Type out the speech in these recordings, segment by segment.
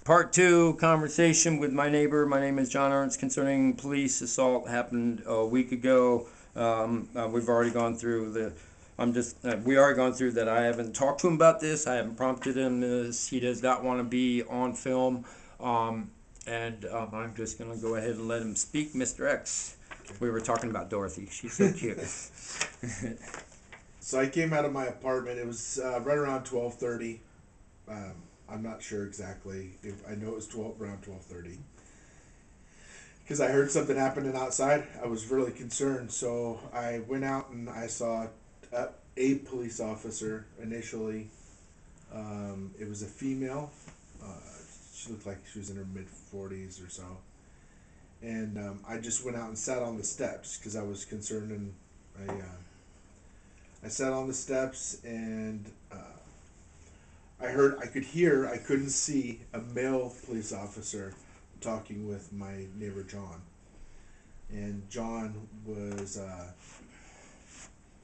Part two conversation with my neighbor. My name is John Ernst concerning police assault happened a week ago. We've already gone through the. We already gone through that. I haven't talked to him about this. I haven't prompted him this. He does not want to be on film. I'm just going to go ahead and let him speak. Mr. X. We were talking about Dorothy. She's so cute. So I came out of my apartment. It was right around 12:30. I'm not sure exactly. I know it was around 12:30. Because I heard something happening outside. I was really concerned. So I went out and I saw a police officer initially. It was a female. She looked like she was in her mid-40s or so. And I just went out and sat on the steps because I was concerned. And I sat on the steps and I couldn't see a male police officer talking with my neighbor John. And John was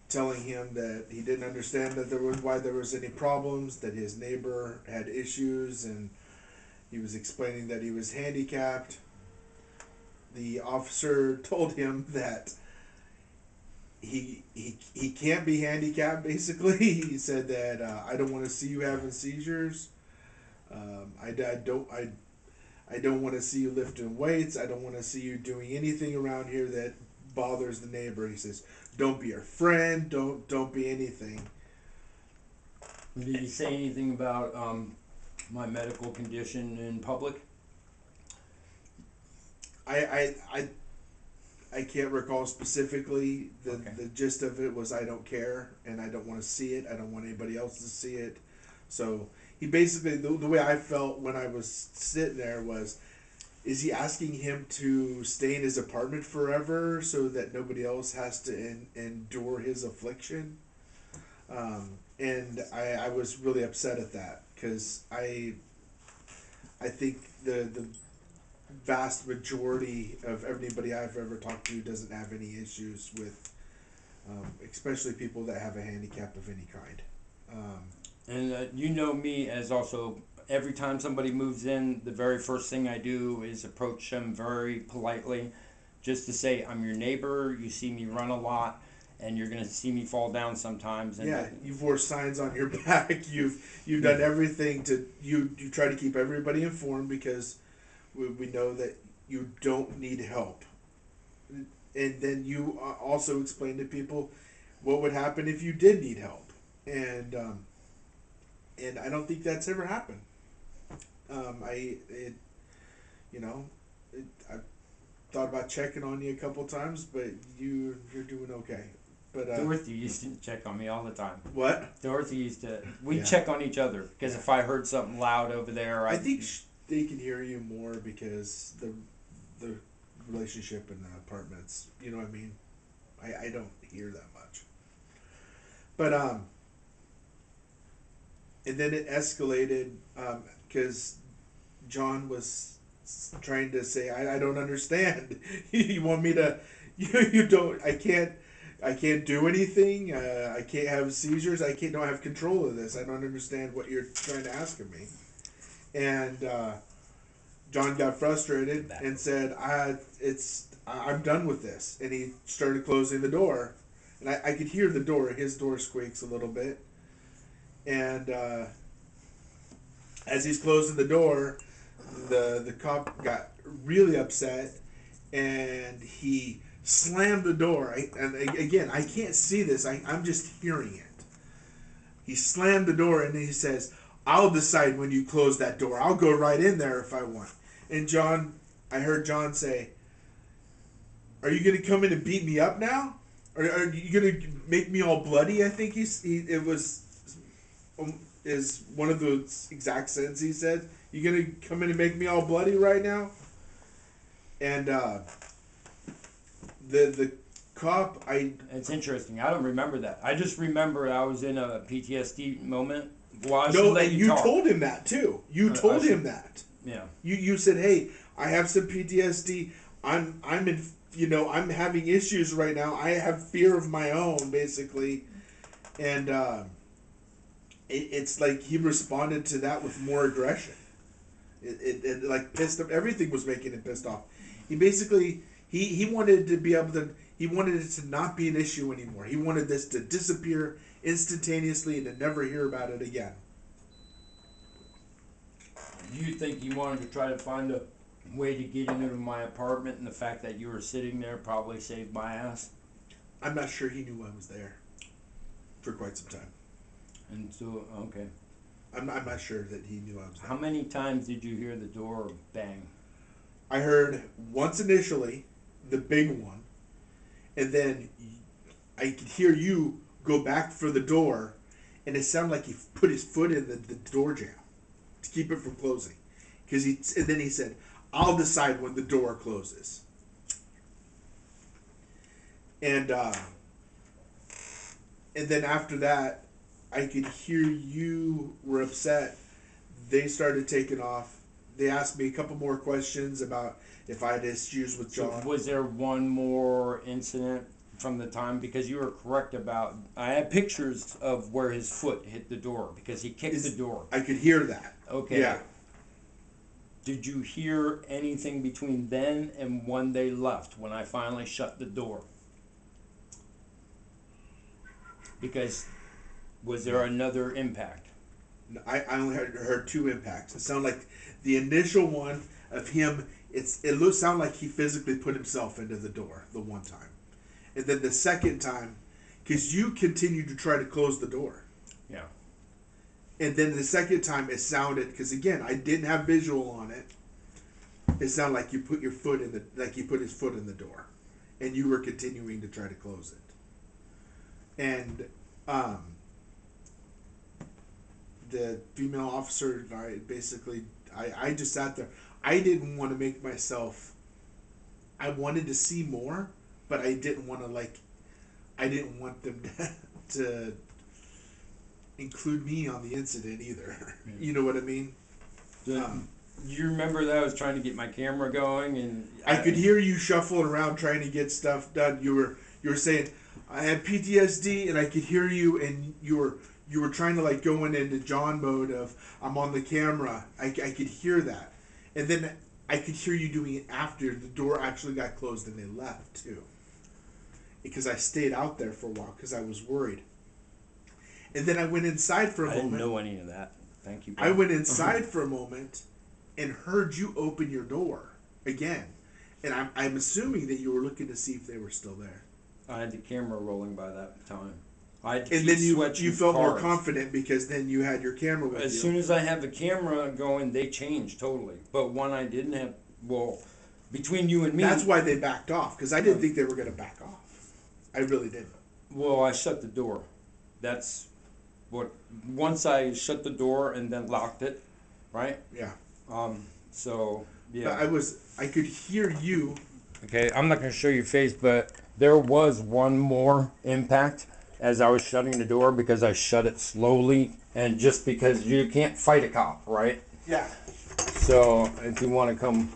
telling him that he didn't understand why there was any problems, that his neighbor had issues, and he was explaining that he was handicapped. The officer told him that he can't be handicapped. Basically, he said that I don't want to see you having seizures. I don't want to see you lifting weights. I don't want to see you doing anything around here that bothers the neighbor. He says, don't be her friend. Don't be anything. Did he say anything about my medical condition in public? I can't recall specifically. The gist of it was I don't care and I don't want to see it. I don't want anybody else to see it. So he basically, the way I felt when I was sitting there was, is he asking him to stay in his apartment forever so that nobody else has to endure his affliction? And I was really upset at that because I think the vast majority of anybody I've ever talked to doesn't have any issues with, especially people that have a handicap of any kind. You know me as also, every time somebody moves in, the very first thing I do is approach them very politely, just to say, I'm your neighbor, you see me run a lot, and you're going to see me fall down sometimes. And yeah, you've wore signs on your back, you've done everything you try to keep everybody informed because we know that you don't need help. And then you also explain to people what would happen if you did need help. And I don't think that's ever happened. I thought about checking on you a couple times, but you're doing okay. But Dorothy used to check on me all the time. What? Dorothy used to. We'd check on each other because if I heard something loud over there, I think they can hear you more because the relationship in the apartments. You know what I mean? I don't hear that much. But and then it escalated because John was trying to say, I don't understand. You want me to? You don't. I can't do anything. I can't have seizures. Don't have control of this. I don't understand what you're trying to ask of me. And John got frustrated and said, I'm done with this. And he started closing the door. And I could hear the door. His door squeaks a little bit. And as he's closing the door, the cop got really upset. And he slammed the door. And again, I can't see this. I'm just hearing it. He slammed the door and he says, I'll decide when you close that door. I'll go right in there if I want. And I heard John say, are you going to come in and beat me up now? Or are you going to make me all bloody? I think it was one of the exact sentences he said. You going to come in and make me all bloody right now? And the cop, It's interesting. I don't remember that. I just remember I was in a PTSD moment. Well, you told him that too. You told him that. Yeah. You said, "Hey, I have some PTSD. I'm having issues right now. I have fear of my own, basically." And it's like he responded to that with more aggression. It like pissed him. Everything was making him pissed off. He basically he wanted to be able to. He wanted it to not be an issue anymore. He wanted this to disappear instantaneously and to never hear about it again. You think you wanted to try to find a way to get into my apartment, and the fact that you were sitting there probably saved my ass? I'm not sure he knew I was there for quite some time. And so, okay. I'm not sure that he knew I was there. How many times did you hear the door bang? I heard once initially, the big one, and then I could hear you go back for the door, and it sounded like he put his foot in the door jamb to keep it from closing. And then he said, "I'll decide when the door closes." And then after that, I could hear you were upset. They started taking off. They asked me a couple more questions about if I had issues with John. So was there one more incident from the time? Because you were correct about, I had pictures of where his foot hit the door because he kicked the door. I could hear that. Okay. Yeah. Did you hear anything between then and when they left, when I finally shut the door? Because was there another impact? I only heard two impacts. It sounded like the initial one of him. It sounded like he physically put himself into the door the one time, and then the second time, because you continued to try to close the door. Yeah. And then the second time it sounded, because again I didn't have visual on it. It sounded like you put your foot in he put his foot in the door, and you were continuing to try to close it. And the female officer, I just sat there. I didn't want to make myself. I wanted to see more, but I didn't want to I didn't want them to include me on the incident either. Yeah. You know what I mean? You remember that I was trying to get my camera going, and I could hear you shuffling around trying to get stuff done. You were saying I had PTSD, and I could hear you, and you were trying to go into John mode of I'm on the camera. I could hear that, and then I could hear you doing it after the door actually got closed and they left too. Because I stayed out there for a while because I was worried, and then I went inside for a moment. I didn't know any of that. Thank you, bro. I went inside for a moment and heard you open your door again, and I'm assuming that you were looking to see if they were still there. I had the camera rolling by that time. And then you felt more confident because then you had your camera with you. As soon as I have the camera going, they changed totally. But when I didn't have, between you and me, that's why they backed off, because I didn't think they were going to back off. I really didn't. Well, I shut the door. That's what. Once I shut the door and then locked it, right? Yeah. So yeah. But I could hear you. Okay, I'm not going to show your face, but there was one more impact as I was shutting the door because I shut it slowly, and just because you can't fight a cop, right? Yeah. So if you want to come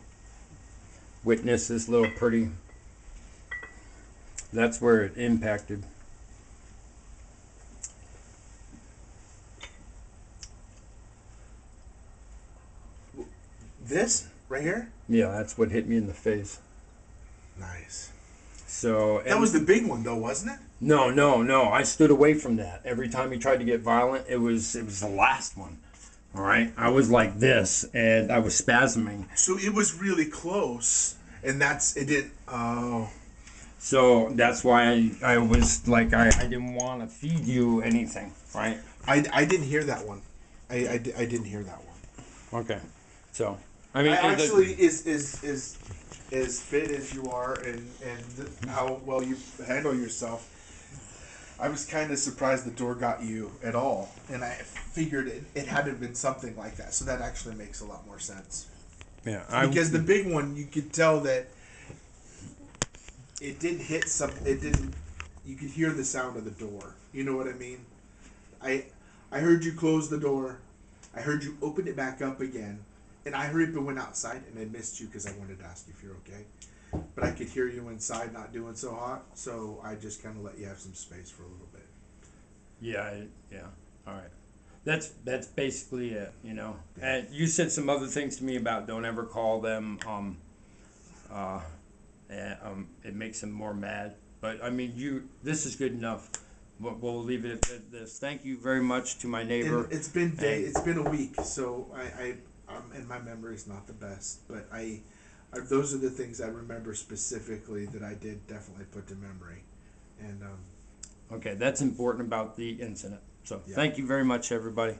witness this little pretty, that's where it impacted. This right here? Yeah, that's what hit me in the face. Nice. So that was the big one, though, wasn't it? No. I stood away from that. Every time he tried to get violent, it was the last one. All right, I was like this, and I was spasming. So it was really close, and it didn't. Oh. So that's why I was like I didn't want to feed you anything, right? I didn't hear that one. I didn't hear that one. Okay, so I mean, actually as fit as you are and how well you handle yourself, I was kind of surprised the door got you at all, and I figured it had to have been something like that. So that actually makes a lot more sense. Yeah, because the big one, you could tell that it didn't hit something. It didn't. You could hear the sound of the door. You know what I mean? I heard you close the door. I heard you open it back up again. And I hurried up and went outside, and I missed you because I wanted to ask you if you're okay. But I could hear you inside not doing so hot, so I just kind of let you have some space for a little bit. Yeah, all right. that's basically it, you know. And you said some other things to me about don't ever call them. It makes them more mad. But I mean, this is good enough. We'll leave it at this. Thank you very much to my neighbor. And it's been a week, so and my memory is not the best, but those are the things I remember specifically that I did definitely put to memory, and okay, that's important about the incident. So yeah. thank you very much, everybody.